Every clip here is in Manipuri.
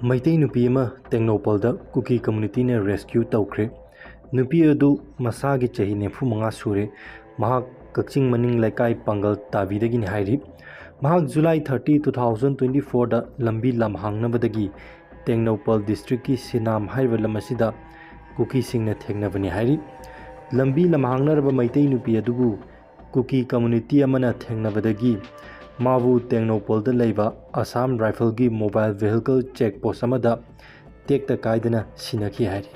Meitei Nupi Ama Tengnopalda kuki community ne rescue thokle. Nupi adu masagi chahi nefu manga sure. Mahak Kakching Maning Laikai Pangal Tavidagin Hairi. Mahak July 30, 2024 da Lambi Lamhangnabadagi Tengnopal district ki Sinam Haiva Lamasida kuki singna Tengnavani Hairi. Lambi Lamhangnaraba Meitei Nupi adubu kuki community amana Tengnavadagi Mavu Tengnopal da Laiva Assam Rifle gi mobile vehicle check post amada tekta kaidana sinaki hairi.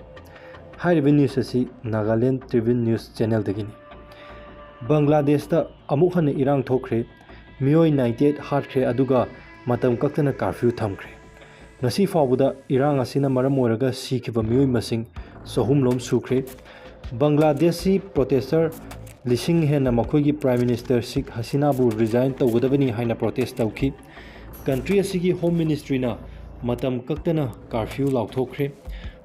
Hairiba news asi Nagaland Tribune News channel dagini. Bangladesh da amuk hana irang thokre miyoi 98 hatkhre aduga matam kaktana curfew thamkre. Ngasi fawbuda irang asina maram oiraga sikhiba miyoi masing sohumlom sukre. Bangladeshi protester Lising hena makhoi Prime Minister Sheikh Hasina bu resign tawgadabani haina protest tawki. Country asigi Home Ministry na matam kaktana curfew lauthokre.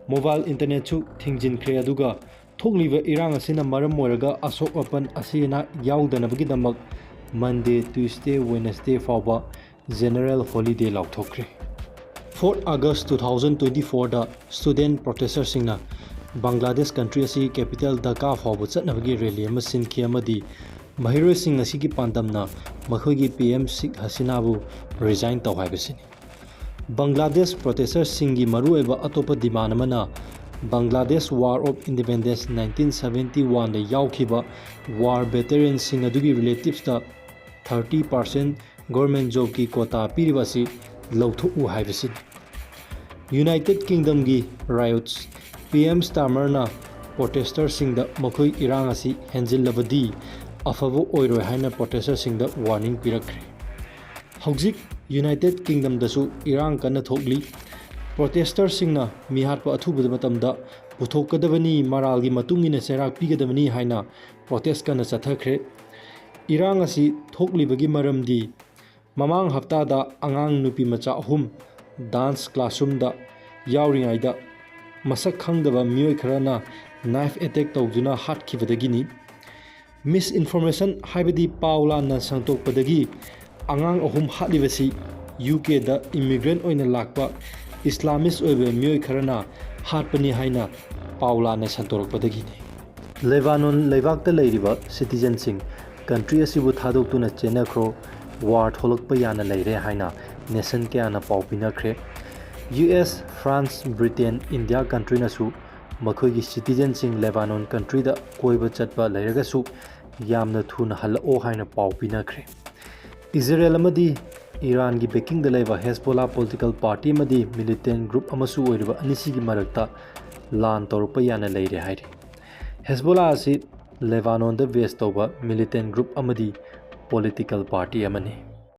Mobile internet su thingjinkhre aduga thokliba irang asina maram moiraga asok apan asina yaudanabagidamak Monday, Tuesday, Wednesday fawba general holiday lauthokre. 4 August 2024 da student protesters singna Bangladesh country asi capital Dhaka fawba chatnabagi rally ama sinki amadi mahiroi sing asigi pandamna makhoigi PM Sheikh Hasina bu resign tawhaibasini. Bangladesh protesters singi marueba atopa demand amana Bangladesh War of Independence 1971 da yaukhiba war veterans sing adugi relatives da 30% government job ki quota piribasi lauthoku haibasini. United Kingdom gi riots PM Starmer na protesters sing da makhoi irang asi henjillabadi afabo oiroi haina protesters sing da warning pirakre. Hauzik United Kingdom dasu irang kana thokli protesters sing na mihatpa athubada matamda puthokadabani maralgi matungina serak pigadabani haina protest kana chathakre. Irang asi thoklibagi maramdi mamang hafta da angang nupimacha ahum dance classroom da yauringai da masak khangdaba miyoi kharana knife attack tawduna hatkibadagini. Misinformation haibadi paula na sangtokpadagi angang ahum hatlibasi UK da immigrant oina lakpa Islamist oibe miyoi kharana hatpani haina paula na santorakpadagini. Lebanon leibakta leiriba citizen sing country asibu thadoktuna chenakhro war tholakpa yana leire haina nation kyana paupinakhre. US, France, Britain, India country nasu makhoigi citizen sing Lebanon country da koiba chatpa leiragasu yamna thuna halao haina paupinakhre. Israel amadi Iran gi backing da laiba Hezbollah political party amadi militant group amasu oiriba anisigi marakta lan torpa yana leire hairi. Hezbollah asi Lebanon da based toba militant group amadi political party amani.